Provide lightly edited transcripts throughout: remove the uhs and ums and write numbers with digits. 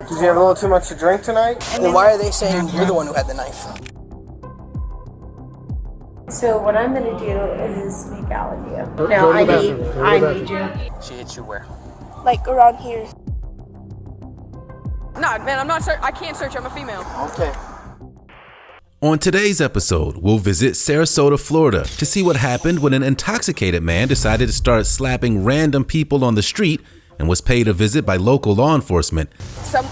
Did you have a little too much to drink tonight? Then why are they saying you're the one who had the knife? So what I'm gonna do is make out with you. No, I need you. She hit you where? Like around here. Nah, man, I'm not I can't search. I'm a female. Okay. On today's episode, we'll visit Sarasota, Florida to see what happened when an intoxicated man decided to start slapping random people on the street and was paid a visit by local law enforcement.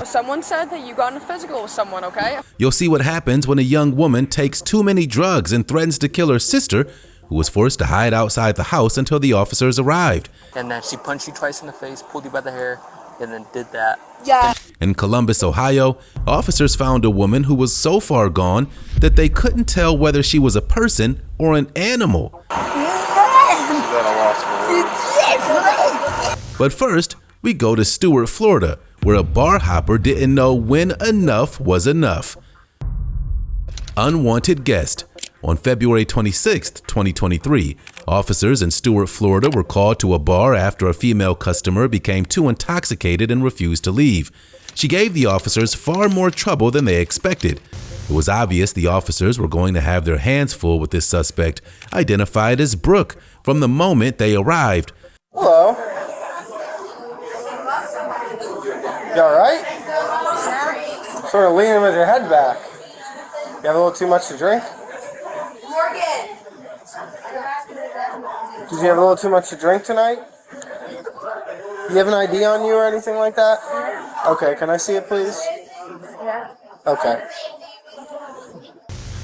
Someone said that you got in a physical with someone, okay? You'll see what happens when a young woman takes too many drugs and threatens to kill her sister, who was forced to hide outside the house until the officers arrived. And then she punched you twice in the face, pulled you by the hair, and then did that. Yeah. In Columbus, Ohio, officers found a woman who was so far gone that they couldn't tell whether she was a person or an animal. But first, we go to Stuart, Florida, where a bar hopper didn't know when enough was enough. Unwanted guest. On February 26, 2023, officers in Stuart, Florida were called to a bar after a female customer became too intoxicated and refused to leave. She gave the officers far more trouble than they expected. It was obvious the officers were going to have their hands full with this suspect, identified as Brooke, from the moment they arrived. Hello. You alright? Sort of leaning with your head back. You have a little too much to drink? Did you have a little too much to drink tonight? Do you have an ID on you or anything like that? Okay, can I see it, please? Yeah. Okay.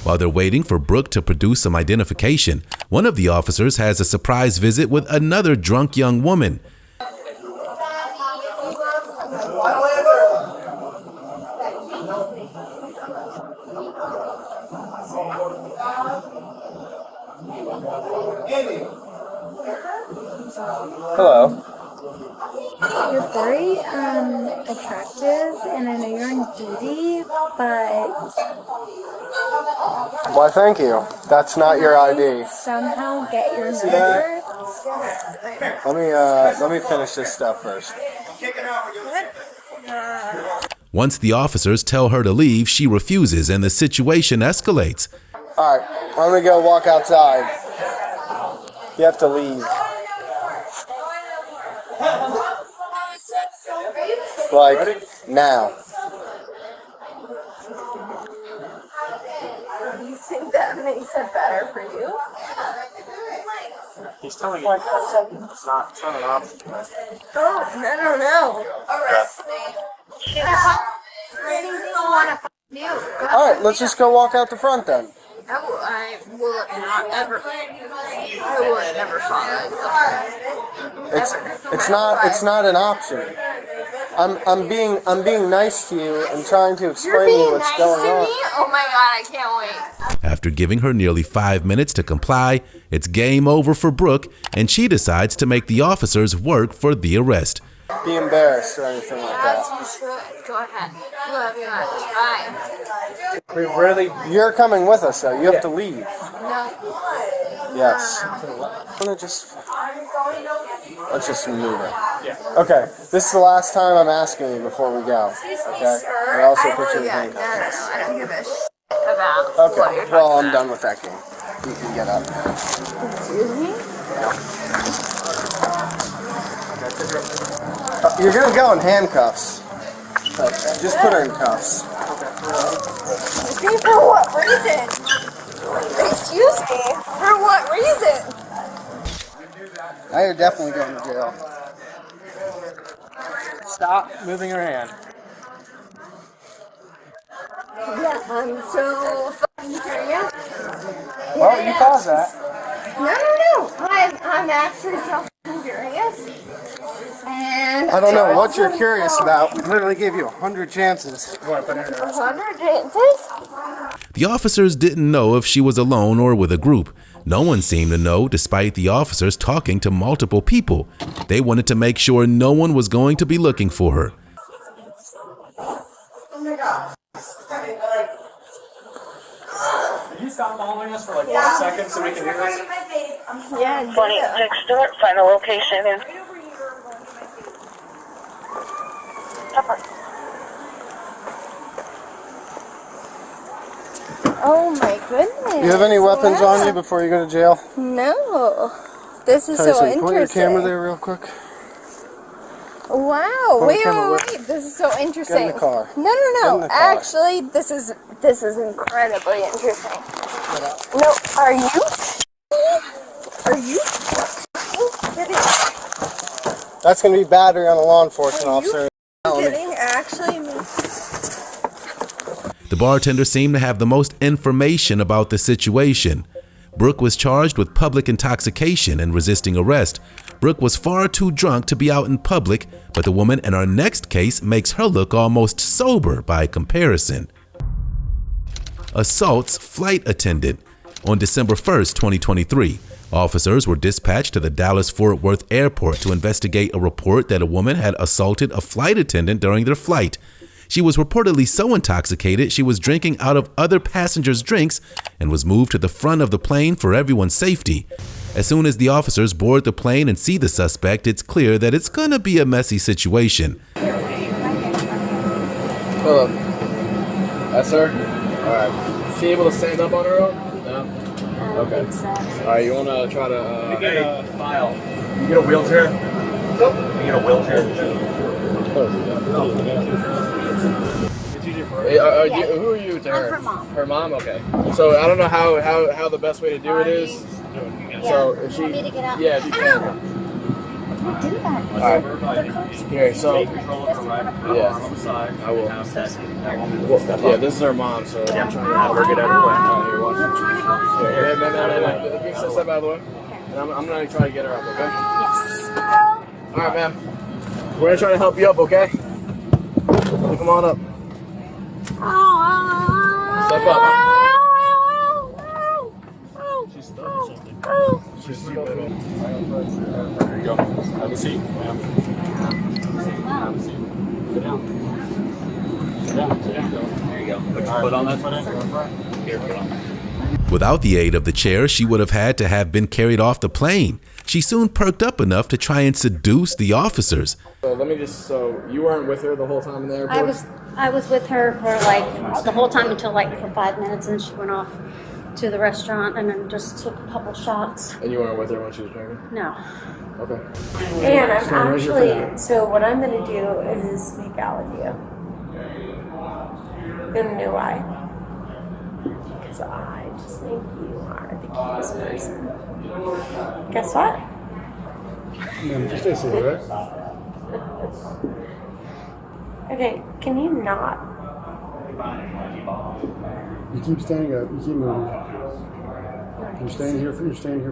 While they're waiting for Brooke to produce some identification, one of the officers has a surprise visit with another drunk young woman. Hello. You're very attractive, and I know you're on duty, but Why, thank you. That's not your ID. somehow get your number. Let me finish this stuff first. Once the officers tell her to leave, she refuses and the situation escalates. Alright, I'm gonna go walk outside. You have to leave. Like, now. You think that makes it better for you? He's telling you it's not an option. Oh, I don't know. Arrest me. Alright, let's just go walk out the front then. I will not ever. I will never follow. It's not an option. I'm being nice to you and trying to explain to you what's going on. Oh my god, I can't wait. After giving her nearly 5 minutes to comply, it's game over for Brooke, and she decides to make the officers work for the arrest. Be embarrassed or anything like that. You should. Go ahead. Love you much. Bye. You're coming with us though. You have to leave. No. Yes. Let's just move it. Okay. This is the last time I'm asking you before we go. Okay. I also put you in handcuffs. I don't give a shit about what Okay. you're Well, talking I'm done with that game. You can get up. Excuse me? You're gonna go in handcuffs. So just put her in cuffs. Excuse me for what reason? Excuse me for what reason? Now you're definitely going to jail. Stop moving your hand. Yeah, I'm so fucking curious. Well, you caused that. No. I'm actually so fucking curious. And I don't know what you're curious about. We literally gave you 100 chances. 100 chances? The officers didn't know if she was alone or with a group. No one seemed to know, despite the officers talking to multiple people. They wanted to make sure no one was going to be looking for her. Oh my god. Can you stop following us for like 1 second so we can hear this? Yeah. 26 Stuart, final location is Oh my goodness. You have any weapons Yeah. on you before you go to jail? No. This is so Tyson, interesting. pull your camera there real quick. Wow. Pull the Wait, camera wait, wait. This is so interesting. Get in the car. No, Get in no, the no. car. Actually, this is incredibly interesting. No, are you? Are you? That's going to be battery on a law enforcement officer. Kidding? Actually, The bartender seemed to have the most information about the situation. Brooke was charged with public intoxication and resisting arrest. Brooke was far too drunk to be out in public, but the woman in our next case makes her look almost sober by comparison. Assaults flight attendant. On December 1st, 2023, officers were dispatched to the Dallas-Fort Worth airport to investigate a report that a woman had assaulted a flight attendant during their flight. She was reportedly so intoxicated she was drinking out of other passengers' drinks and was moved to the front of the plane for everyone's safety. As soon as the officers board the plane and see the suspect, it's clear that it's gonna be a messy situation. Hello. Yes, sir. All right. Is she able to stand up on her own? No. Okay. All right. You want to try to? Get a file. You get a wheelchair. You get a wheelchair. Hey, who are you to her? I'm her mom. Her mom. Okay. So I don't know how the best way to do it is. So if she, Want me to get out? yeah, if you can. Can I do that? All right. Here, so yeah, I will. Well, yeah, this is her mom, so I'm trying to have her get out of the way. Here, watch. Here, no. Step out of the way. And I'm gonna try to get her up, okay? Yes. All right, ma'am. We're gonna try to help you up, okay? Come on up. Step up. She's stuck or something. She's stuck. There you go. Have a seat, ma'am. Have a seat. Sit down. Sit down. Sit down. There you go. Put your foot on that foot. Here, put on. Without the aid of the chair, she would have had to have been carried off the plane. She soon perked up enough to try and seduce the officers. So so you weren't with her the whole time in the airport? I was with her for like the whole time until like for 5 minutes, and she went off to the restaurant and then just took a couple shots. And you weren't with her when she was drinking? No. Okay. and I'm actually. So what I'm gonna do is make out with you. You wanna know why? Because I just think you are the cutest person. Guess what? Okay, can you not? You keep standing up. You keep moving. You're staying here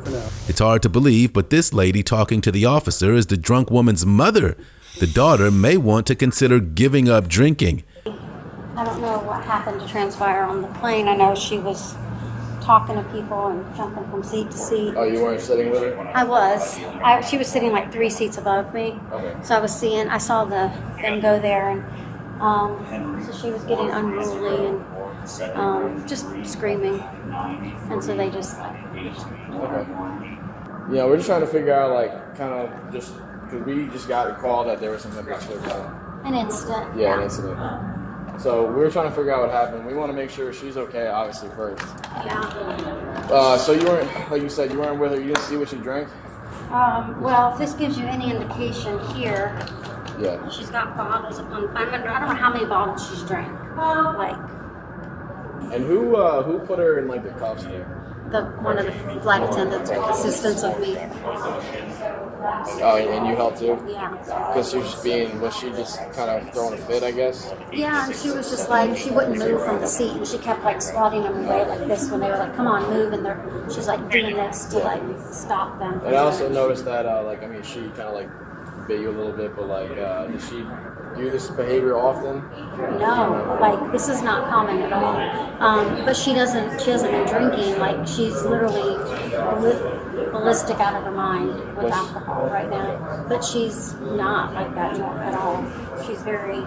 for now. It's hard to believe, but this lady talking to the officer is the drunk woman's mother. The daughter may want to consider giving up drinking. I don't know what happened to transpire on the plane. I know she was talking to people and jumping from seat to seat. Oh, you weren't sitting with her? I was. She was sitting like 3 seats above me. Okay. So I saw them go there, and so she was getting unruly and just screaming. And so they just Okay. Yeah, we're just trying to figure out, like, kind of just, because we just got a call that there was some type of an incident. Yeah, an incident. So we're trying to figure out what happened. We want to make sure she's okay, obviously, first. Yeah. So you weren't, like you said, you weren't with her. You didn't see what she drank? Well, if this gives you any indication here, Yeah. she's got bottles upon. I don't know how many bottles she's drank. Like And who put her in, like, the cuffs there? one of the flight attendants, assistants of me. Oh, and you helped too? Yeah. Because was she just kind of throwing a fit, I guess? Yeah, and she was just like, she wouldn't move from the seat, and she kept like swatting them away like this when they were like, come on, move, and she's like doing this to like stop them. And I also noticed that, she kind of like bit you a little bit, but like, did she do this behavior often? No, like this is not common at all. But she hasn't been drinking. Like she's literally ballistic out of her mind with alcohol right now. But she's not like that at all. She's very.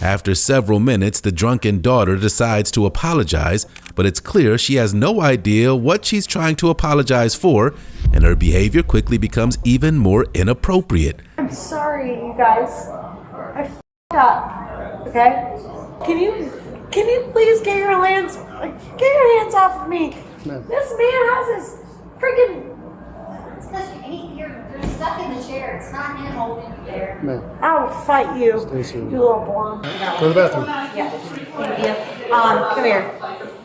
After several minutes, the drunken daughter decides to apologize, but it's clear she has no idea what she's trying to apologize for, and her behavior quickly becomes even more inappropriate. I'm sorry, you guys. I f***ed up. Okay? Can you Can you please get your hands off of me? No. This man has his freaking. It's because you're stuck in the chair. It's not him holding you there. No. I will fight you, Stacy. you little blonde. Go to the bathroom. Yeah, thank you. Come here.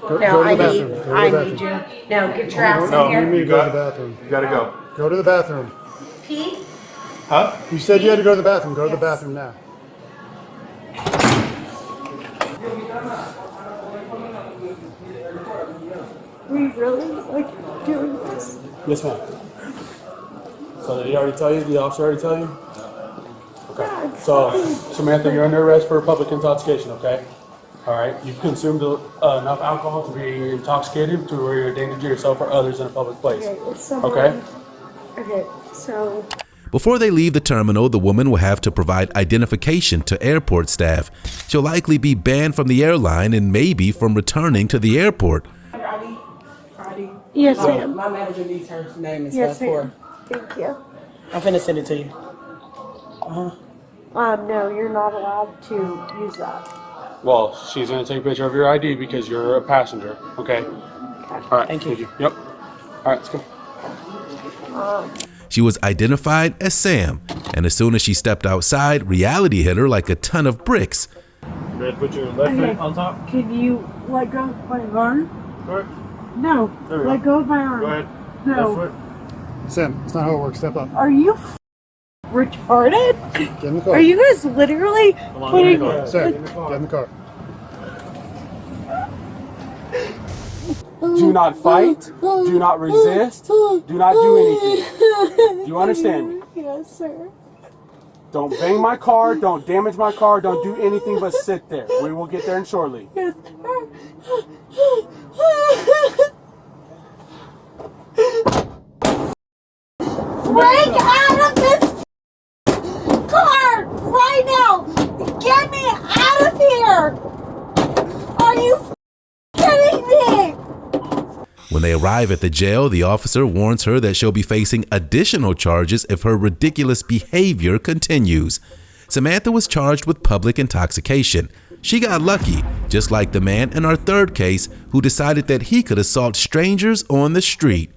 Go No, to I the need, bathroom. Go to the I bathroom. need you. No, get your ass No, in You here. need to go to the bathroom. You gotta go. Go to the bathroom. Pete, Huh? You said you had to go to the bathroom. Go to the bathroom now. we really like doing this. Yes, ma'am. So did he already tell you? The officer already tell you? Okay. So, Samantha, you're under arrest for public intoxication, okay? All right. You've consumed enough alcohol to be intoxicated to where you're a danger to yourself or others in a public place. Okay, it's someone. Okay? Okay, so Before they leave the terminal, the woman will have to provide identification to airport staff. She'll likely be banned from the airline and maybe from returning to the airport. Friday. yes, ma'am. My manager needs her name and Yes, stuff for ma'am. Thank you. I'm finna send it to you. No, you're not allowed to use that. Well, she's going to take a picture of your ID because you're a passenger, okay? All right. Thank you. Yep. All right, let's go. She was identified as Sam, and as soon as she stepped outside, reality hit her like a ton of bricks. Ready to put your left foot on top? Can you let go of my arm? Go ahead. No, There we let go of my arm. Go ahead. No. Left foot. Sam, that's not how it works. Step up. Are you retarded? Get in the car. Are you guys literally putting? Sam, get in the car. Do not fight. Do not resist. Do not do anything. Do you understand me? Yes, sir. Don't bang my car. Don't damage my car. Don't do anything but sit there. We will get there shortly. Yes. Break out of this car right now! Get me out of here! Are you kidding me? When they arrive at the jail, the officer warns her that she'll be facing additional charges if her ridiculous behavior continues. Samantha was charged with public intoxication. She got lucky, just like the man in our third case who decided that he could assault strangers on the street.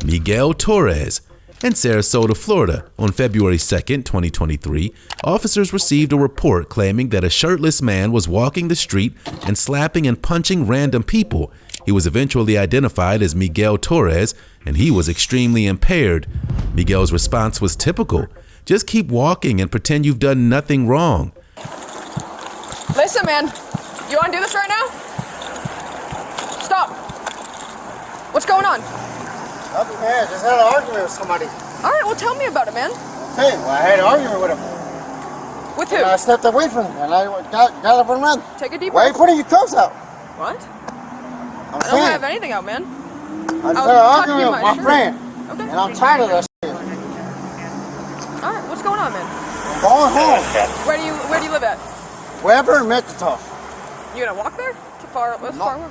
Miguel Torres. In Sarasota, Florida, on February 2nd, 2023, officers received a report claiming that a shirtless man was walking the street and slapping and punching random people. He was eventually identified as Miguel Torres, and he was extremely impaired. Miguel's response was typical. Just keep walking and pretend you've done nothing wrong. Listen, man. You want to do this right now? Stop. What's going on? Nothing, man. Just had an argument with somebody. All right, well, tell me about it, man. Hey, well, I had an argument with him. With who? And I stepped away from him, and I got up and ran. Take a deep Why are you breath. putting your cuffs out? What? I'm I don't saying. have anything out, man. I just I had was an tucking argument in with my my shirt. friend, Okay. and I'm tired of that shit. All right, what's going on, man? Going home. Where do you live at? Weber and Metcalf. You gonna walk there? Too far? That's far away.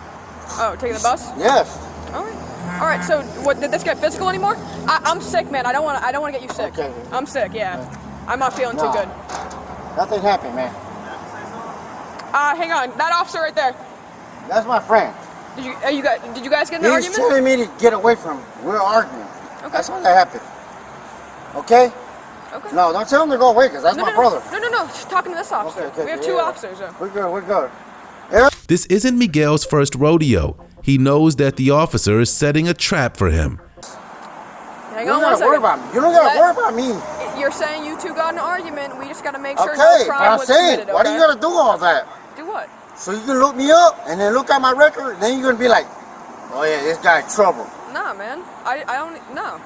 Oh, taking the bus? Yes. All right. All right. So, what did this get physical anymore? I'm sick, man. I don't want to get you sick. Okay. I'm sick. Yeah. I'm not feeling too Nah. good. Nothing happened, man. Hang on. That officer right there. That's my friend. Did you guys get in an He's argument? telling me to get away from him. We're arguing. Okay. That's what that happened. Okay? Okay. No, don't tell him to go away, because that's my brother. No. Just talking to this officer. Okay, We have two yeah. officers. We're good. This isn't Miguel's first rodeo. He knows that the officer is setting a trap for him. Hang You on don't one gotta worry second. about me. You don't gotta worry about me. You're saying you two got in an argument. We just gotta make sure Okay, no but crime I'm was saying, committed. why do you okay? gotta do all that? Do what? So you can look me up and then look at my record, then you're gonna be like, oh yeah, this guy's trouble. Nah, man. I don't. No.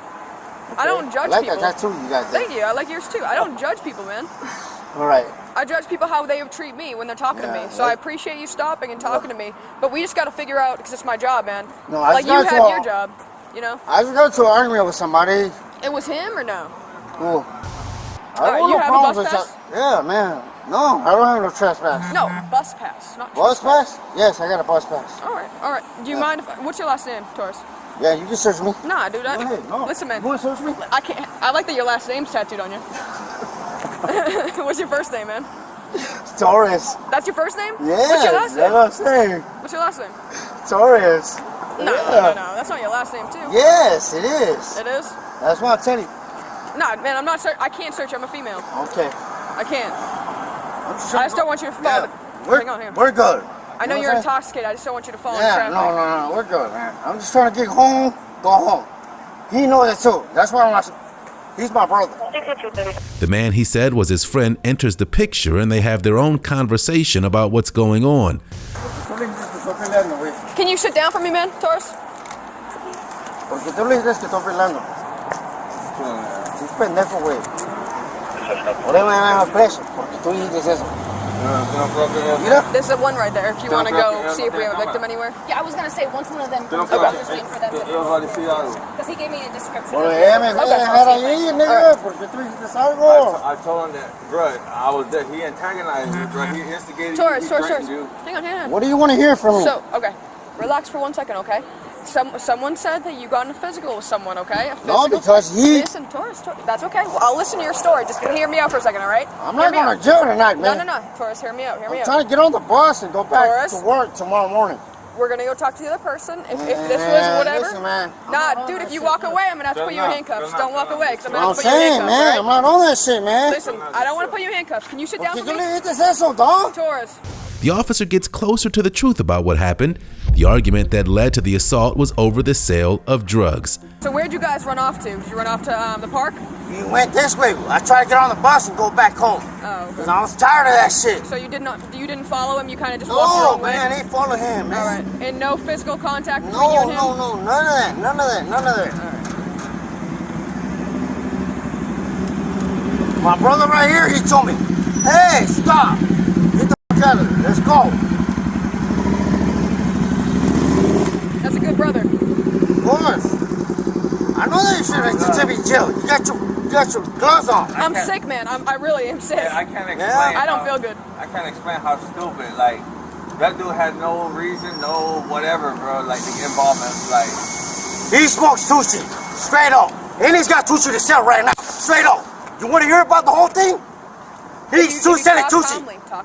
I don't judge I like people. that tattoo you got there. Thank you. I like yours too. I don't judge people, man. All right. I judge people how they treat me when they're talking to me. So I appreciate you stopping and talking to me. But we just got to figure out, because it's my job, man. No, I like just you got had to- your job, you know? I just got into an argument with somebody. It was him or no? Well, Alright, you have a bus pass? Yeah, man. No, I don't have no trespass. No, bus pass. Not Bus pass? Yes, I got a bus pass. All right. Do you mind if what's your last name, Taurus? Yeah, you can search me. Nah, dude. Go ahead. No. Listen, man. You want to search me? I can't. I like that your last name's tattooed on you. What's your first name, man? Torres. That's your first name? Yeah, What's your last name? that's what I'm saying. What's your last name? Torres. No, Yeah. no. That's not your last name, too. Yes, it is. It is? That's what I'm telling you. No, man, I'm not. I can't search. I'm a female. Okay. I can't. I just don't want you to fall. Yeah, Hang on, hang on. we're good. I know You you're what I'm saying? intoxicated. I just don't want you to fall in Yeah, traffic. no, we're good, man. I'm just trying to get home, go home. He knows it too. That's why I'm not. He's my brother. The man he said was his friend enters the picture and they have their own conversation about what's going on. Can you sit down for me, man, Torres? Porque tú le dices que estoy peleando. Es pendejo, güey. Por eso me van a preso, porque tú dices eso. Mira. There's the one right there. If you want to go see if we have a victim anywhere. Yeah, I was gonna say once one of them comes over, I'm just waiting for them to. Because he gave me a description. Bueno, ya me voy a dejar ahí, nigga, porque tú dices algo. I told him that, bro, I was there. He antagonized you, bro. He instigated Torres, you. Torres, He threatened Torres. you. Hang on, hang on. What do you want to hear from me? So, okay, relax for 1 second, okay? Someone said that you got in a physical with someone, okay? A No, physical? because he. Listen, Torres, that's okay. Well, I'll listen to your story. Just hear me out for a second, all right? I'm not going to jail tonight, man. No. Torres, hear me out. Hear me I'm out. trying to get on the bus and go back Torres? to work tomorrow morning. We're gonna go talk to the other person. If this was whatever. Listen, man. Nah, dude, if you walk away, I'm gonna have to put you in handcuffs. Don't walk away, because I'm gonna I'm have to put you in saying, handcuffs. man, Right? I'm not on that shit, man. Listen, I don't want to put you in handcuffs. Can you sit down Porque for tú me? le dices eso, dog. Torres. The officer gets closer to the truth about what happened. The argument that led to the assault was over the sale of drugs. So where'd you guys run off to? Did you run off to the park? He went this way. I tried to get on the bus and go back home. Oh, okay. Because I was tired of that shit. So you didn't follow him. You kind of just walked your No, own way. man, I ain't follow him, man. All right, and no physical contact between No, you and him. no, none of that, none of that, none of that. My brother right here, he told me, hey, stop. Get the fuck out of here. Let's go. That's a good brother. Of course. I know that you should have to jail. You got your gloves on. I'm sick, man. I really am sick. Yeah, I can't explain. I don't feel good. I can't explain how stupid. Like, that dude had no reason, no whatever, bro. Like, the involvement, like. He smokes Tucci, straight up. And he's got Tucci to sell right now, straight up. You want to hear about the whole thing? He's selling Tucci.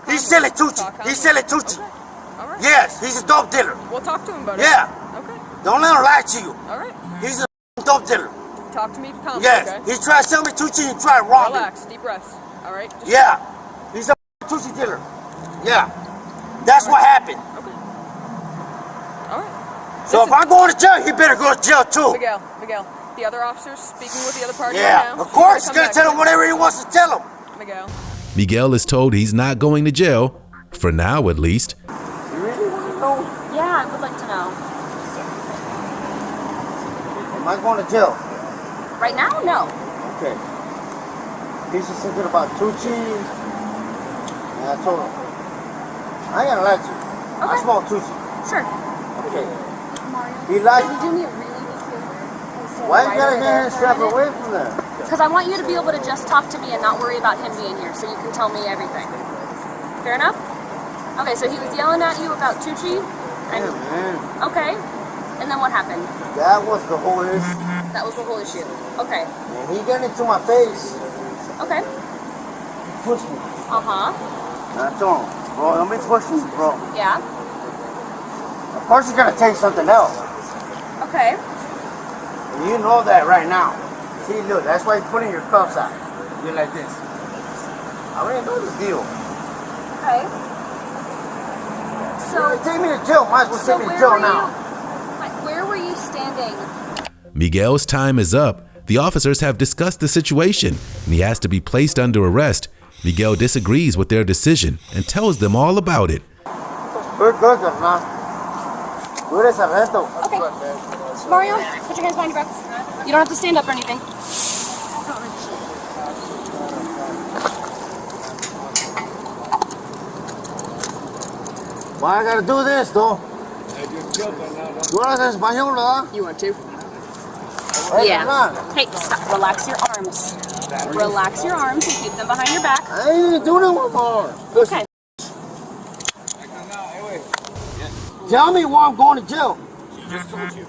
He's selling Tucci. He's selling Tucci. Okay. All right. Yes, he's a dope dealer. We'll talk to him about it. Yeah. Okay. Don't let him lie to you. All right. He's a dope dealer. Talk to me calmly, Yes. okay? He tried to sell me Tucci and he tried to rob me. Relax. Deep breaths. All right. Just Yeah. He's a Tucci dealer. Yeah. That's what happened. Okay. All right. So if I'm going to jail, he better go to jail too. Miguel, the other officer's speaking with the other party right Yeah. now. Of course, he's Come going to back, tell him okay? whatever he wants to tell him. Miguel. Miguel is told he's not going to jail, for now at least. You really want to know? Yeah, I would like to know. Am I going to jail? Right now, no. Okay. He's just thinking about Tucci. And I told him, I ain't gonna lie to you. I Okay. smoke Tucci. Sure. Okay. Mario, He lied. can you do me a really big favor? Why you gotta get his strap away from there? Because I want you to be able to just talk to me and not worry about him being here, so you can tell me everything. Fair enough? Okay, so he was yelling at you about Tucci? Yeah, man. Okay. And then what happened? That was the whole issue. That was the whole issue. Okay. And he got into my face, Okay. pushed me. Uh-huh. And I told him, bro, don't be pushing me, bro. Yeah. Of course you're gonna take something else. Okay. And you know that right now. See, look, that's why you're putting your cuffs out. You're like this. I already know this deal. Okay. So take me to jail. Might as well take me to jail now. Where were you standing? Miguel's time is up. The officers have discussed the situation, and he has to be placed under arrest. Miguel disagrees with their decision and tells them all about it. We're good, man. Tú eres arresto. Okay. Mario, put your hands behind your back. You don't have to stand up or anything. Why I gotta do this, though? Tú eres español, ¿verdad? You want to? Hey, Yeah. come on. Hey, stop. Relax your arms. Relax your arms and keep them behind your back. I ain't even doing it no more. Listen, Okay. tell me why I'm going to jail. She just told you.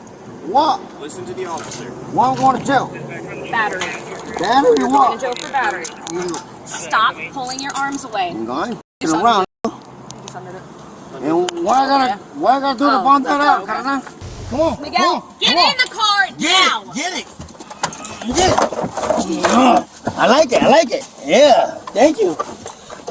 What? Listen to the officer. Why I'm going to jail? Battery. Battery Going what? to jail for battery. Stop pulling your arms away. I'm going. Around. And why I gotta do to bump that out, carnal? Come on, Miguel, come on, get come on. in the car now. Get it. I like it. I like it. Yeah. Thank you.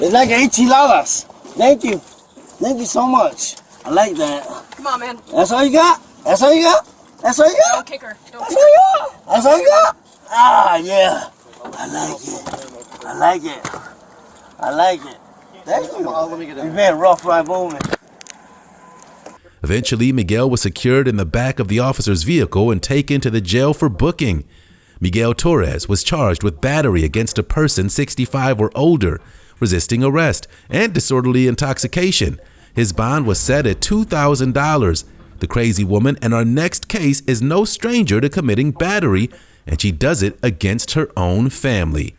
It's like enchiladas. Thank you. Thank you so much. I like that. Come on, man. That's all you got? That's all you got? That's all you got? Don't kick her. Don't That's kick all you got? That's all you got? Ah, yeah. I like it. I like it. I like it. Thank you. You've been a rough ride moment. Eventually, Miguel was secured in the back of the officer's vehicle and taken to the jail for booking. Miguel Torres was charged with battery against a person 65 or older, resisting arrest, and disorderly intoxication. His bond was set at $2,000. The crazy woman in our next case is no stranger to committing battery, and she does it against her own family.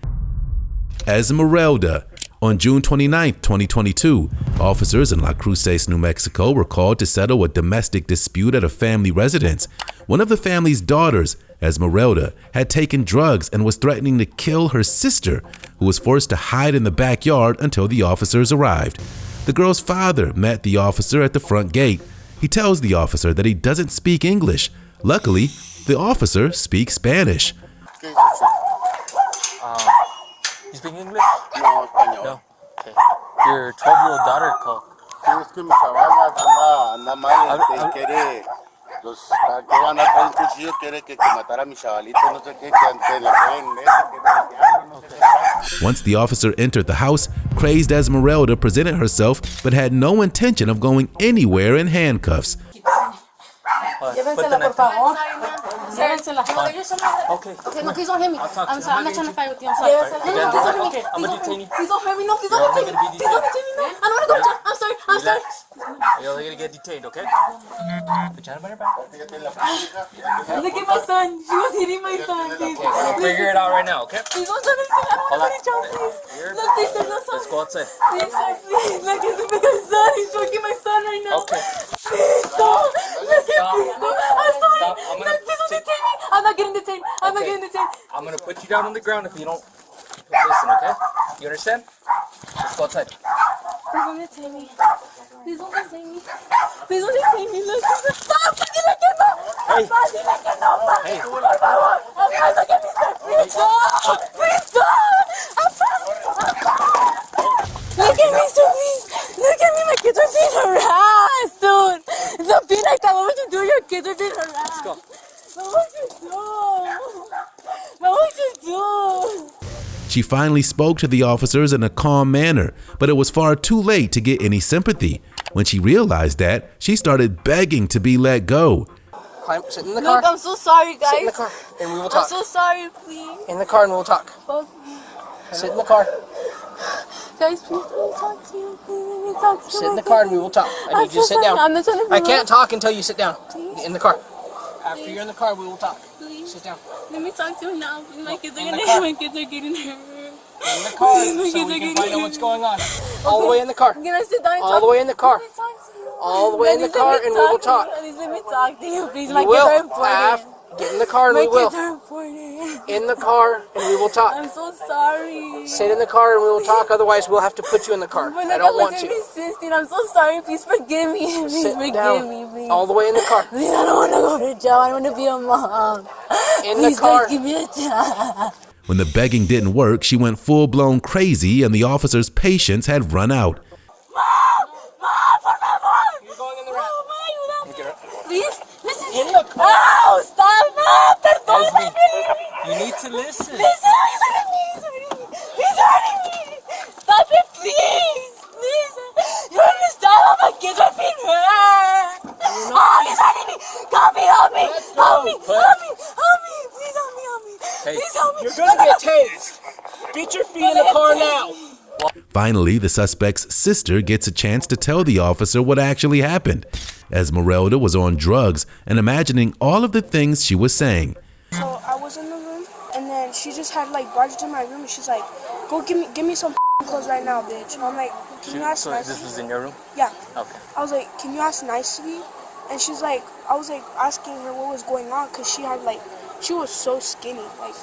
Esmeralda. On June 29, 2022, officers in La Cruces, New Mexico were called to settle a domestic dispute at a family residence. One of the family's daughters, Esmeralda, had taken drugs and was threatening to kill her sister, who was forced to hide in the backyard until the officers arrived. The girl's father met the officer at the front gate. He tells the officer that he doesn't speak English. Luckily, the officer speaks Spanish. You speak English? No, español. No. Okay. Your 12-year-old daughter called. Sí, es que mi chaval anda mal, quiere, que van a traer un cuchillo, quiere que matara a mi chavalito, no sé qué, que le pueden. Once the officer entered the house, crazed Esmeralda presented herself but had no intention of going anywhere in handcuffs. Llévensela, por favor. Llévensela. Okay. Okay, no, please don't hit me. I'm sorry. I'm not trying to fight with you. I'm sorry. No, please don't hit me. I'm gonna detain you. Please don't hit me. No, please don't detain me. Please don't detain me. No, I don't want to go to jail. I'm sorry. I'm sorry. You're only gonna get detained, okay? Put your hand on your back. Look at my son. She was hitting my son. Please. We'll figure it out right now, okay? Please don't send him. I don't want to go to jail, please. No, please, sir. No, Let's go outside. Please, sir. Please. Look at my son. He's choking my son right now. Okay. Please, stop. Look at me. I'm sorry. Stop. No, please don't detain me. I'm not getting detained. I'm not getting detained. I'm gonna put you down on the ground if you don't listen, okay? You understand? Let's go outside. Please don't detain me. Please don't detain me. Please don't detain me. Look, stop. Dile que no. Papá, dile que no. Hey. Por favor. Papá, look at me, sir. Please stop. Please stop. Look at me, sir, please. Look at me. My kids are being harassed, dude. The being like that. What would you do? Your kids are being harassed. Let's go. What would you do? What would you do? She finally spoke to the officers in a calm manner, but it was far too late to get any sympathy. When she realized that, she started begging to be let go. Sit in the car. Look, I'm so sorry, guys. Sit in the car, and we will talk. I'm so sorry, please. In the car, and we'll talk. Sit in the car. Guys, please let me talk to you. Please let me talk to you. Sit in the car, and we will talk. I need you to sit down. I'm not trying to I can't talk until you sit down. Please. In the car. After you're in the car, we will talk. Please. Sit down. Let me talk to you now. My kids are In the getting car. my kids are getting hurt. In the car, so we can find out what's going on. All the way in the car. Can I sit down and All talk? the way in the car. Let me talk to you. All the way in the Please let car, me and we will talk. Please let me talk to you, please. You My kids are will. important. Get in the car, and My we will. kids are important. In the car, and we will talk. I'm so sorry. Sit in the car, and we will talk. Otherwise, we'll have to put you in the car. But I don't want to. to. I'm so sorry. Please forgive me. Please Sit forgive down. me, please. All the way in the car. Please, I don't want to go to jail. I want to be a mom. In Please, the car. guys, give me a job. When the begging didn't work, she went full-blown crazy and the officer's patience had run out. You're going in the round. Please, listen. In the car. Oh, stop. Esme, you need to listen. Listen, he's hurting me. He's hurting me. Stop it, please. Please. You understand how my kids are being hurt? Oh, he's hurting me. Help me. Help me. Please help me. Hey, Please help me. you're gonna get tased. Get your feet in the car now. Finally, the suspect's sister gets a chance to tell the officer what actually happened. Esmeralda was on drugs and imagining all of the things she was saying. So I was in the room, and then she just had like barged in my room, and she's like, "Go give me some clothes right now, bitch." And I'm like, "Can you ask So nicely?" this was in your room? Yeah. Okay. I was like, "Can you ask nicely?" And she's like, I was like asking her what was going on, cause she was so skinny, like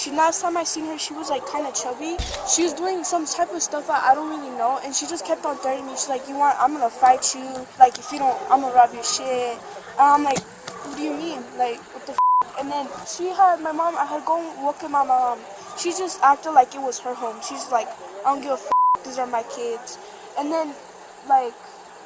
last time I seen her, she was like kind of chubby. She was doing some type of stuff I don't really know, and she just kept on threatening me. She's like, I'm gonna fight you. Like, if you don't, I'm gonna rob your shit. And I'm like, what do you mean? Like, what the f? And then my mom, I had go look at my mom. She just acted like it was her home. She's like, I don't give a f, these are my kids. And then, like,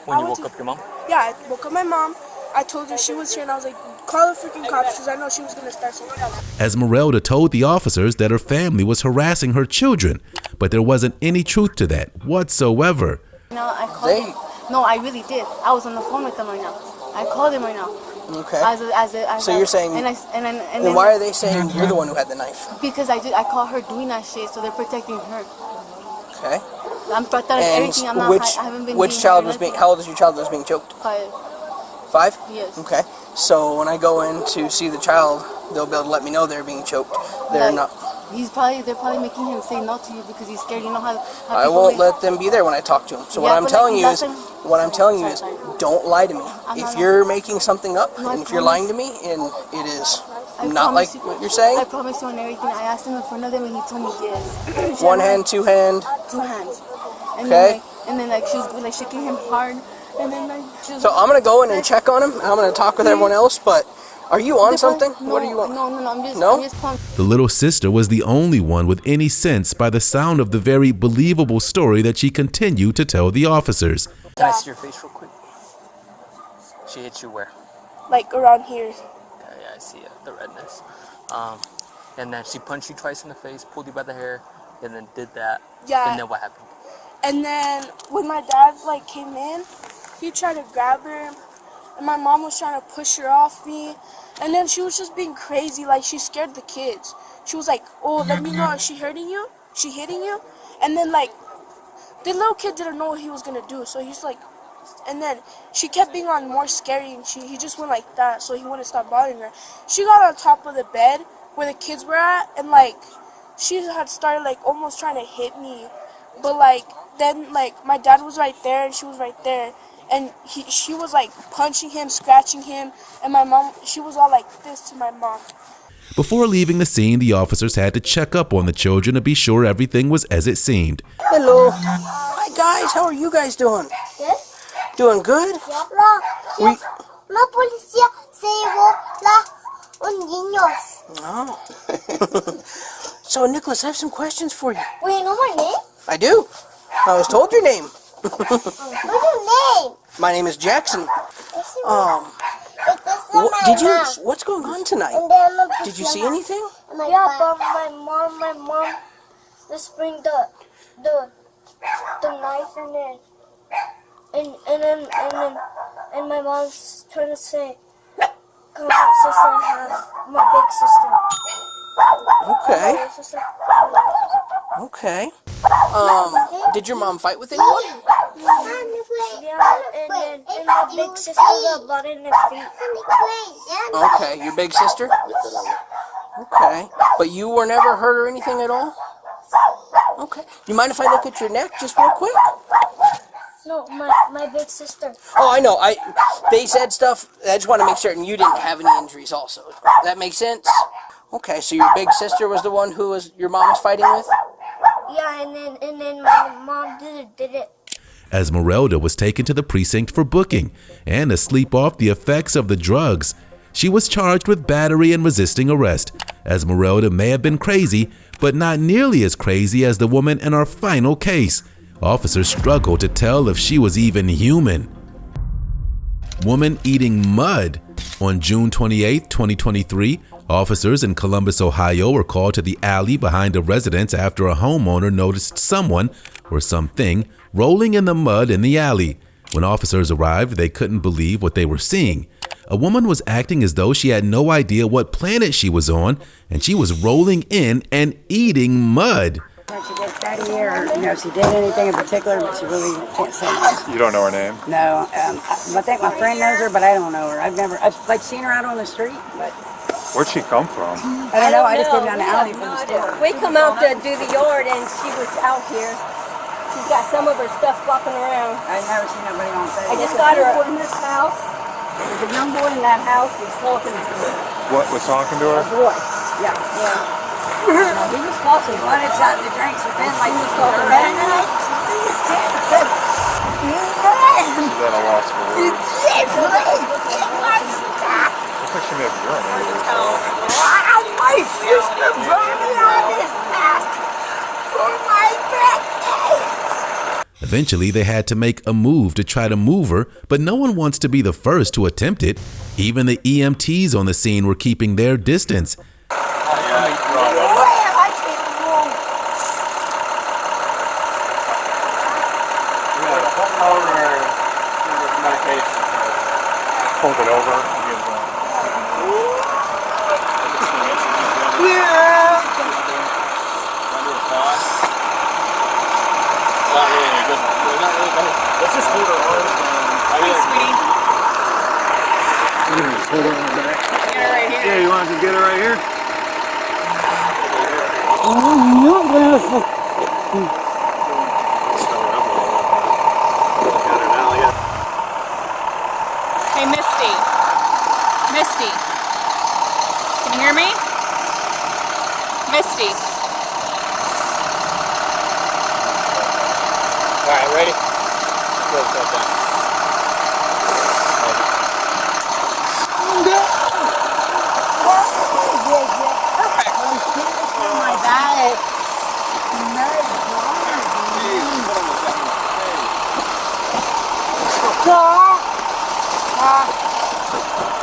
When you woke up your mom? Yeah, I woke up my mom. I told her she was here, and I was like, call the freaking cops, because I know she was going to start some trouble. Esmeralda told the officers that her family was harassing her children, but there wasn't any truth to that whatsoever. No, I called them. No, I really did. I was on the phone with them right now. I called them right now. Okay. So you're saying, and why are they saying you're the one who had the knife? Because I called her doing that shit, so they're protecting her. Okay. I'm protecting everything. I'm not. I haven't been. Which child was being? How old is your child that was being choked? 5. 5? Yes. Okay. So when I go in to see the child, they'll be able to let me know they're being choked. They're not. They're probably making him say no to you because he's scared. You know how I won't let them be there when I talk to him. So what I'm telling you is, don't lie to me. If you're making something up, and if you're lying to me, and it is not like what you're saying. I promise you on everything. I asked him in front of them, and he told me yes. One hand, two hand. 2 hands. And Okay. Then she was like shaking him hard, and then like. So I'm gonna go in and check on him, and I'm gonna talk with everyone else, but. Are you on something? What are you on? No, I'm just The little sister was the only one with any sense by the sound of the very believable story that she continued to tell the officers. Can I see your face real quick? She hit you where? Like around here. Okay, yeah, I see it, the redness. And then she punched you twice in the face, pulled you by the hair, and then did that. Yeah. And then what happened? And then when my dad like came in, he tried to grab her. And my mom was trying to push her off me. And then she was just being crazy. Like, she scared the kids. She was like, oh, let me know. Is she hurting you? She hitting you? And then, like, the little kid didn't know what he was going to do. So he's like, and then she kept being on more scary. And he just went like that. So he wouldn't stop bothering her. She got on top of the bed where the kids were at. And, like, she had started, like, almost trying to hit me. But, like, then, like, my dad was right there. And she was right there. And she was like punching him, scratching him, and my mom, she was all like this to my mom. Before leaving the scene, the officers had to check up on the children to be sure everything was as it seemed. Hello. Hi guys, how are you guys doing? Good. Doing good? La policía se llevó un niños. Oh. So Nicholas, I have some questions for you. Wait, you know my name? I do. I was told your name. What's your name? My name is Jackson. What's going on tonight? Did you see anything? Yeah, but my mom just bring the knife and my mom's trying to say, come on, sister, and have my big sister. Okay. Okay. Did your mom fight with anyone? Yeah, and my big sister got blood in her feet. Okay, your big sister? Okay. But you were never hurt or anything at all? Okay. You mind if I look at your neck just real quick? No, my big sister. Oh, I know. They said stuff. I just want to make certain you didn't have any injuries also. That makes sense? Okay, so your big sister was the one who your mom was fighting with? Yeah, and then my mom did it. Esmeralda was taken to the precinct for booking and to sleep off the effects of the drugs. She was charged with battery and resisting arrest. Esmeralda may have been crazy, but not nearly as crazy as the woman in our final case. Officers struggled to tell if she was even human. Woman eating mud. On June 28, 2023, officers in Columbus, Ohio were called to the alley behind a residence after a homeowner noticed someone or something rolling in the mud in the alley. When officers arrived, they couldn't believe what they were seeing. A woman was acting as though she had no idea what planet she was on, and she was rolling in and eating mud. She did fatty or, she did anything in particular, but she really can't say much. You don't know her name? No, I think my friend knows her, but I don't know her. I've seen her out on the street, but. Where'd she come from? I don't know, I just came down the alley from the store. We come out to do the yard and she was out here. She's got some of her stuff flopping around. I've never seen nobody on Facebook. I just got her in this house. There's a young boy in that house who's talking to her. What was talking to her? A boy, yeah. He was flossing. What it's out the drinks have been like this all She's at a loss for words. Looks like she may have urinated herself. My sister brought me on this path for my birthday. Eventually, they had to make a move to try to move her, but no one wants to be the first to attempt it. Even the EMTs on the scene were keeping their distance. Hold it over. Let's just hold her arms down. Sweetie. Hold her on the back. Get her right here. Yeah, you want to get her right here? Hey, Misty. Misty. Can you hear me? Misty. All right, ready? Close that down.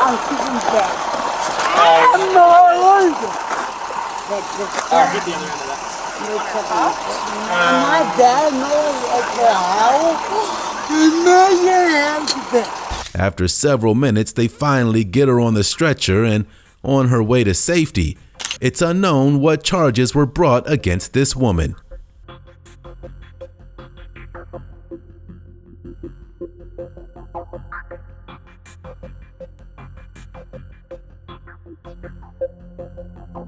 I'm keeping dead. Alright, get the other end of that. My dad knows at the house. After several minutes, they finally get her on the stretcher and on her way to safety. It's unknown what charges were brought against this woman.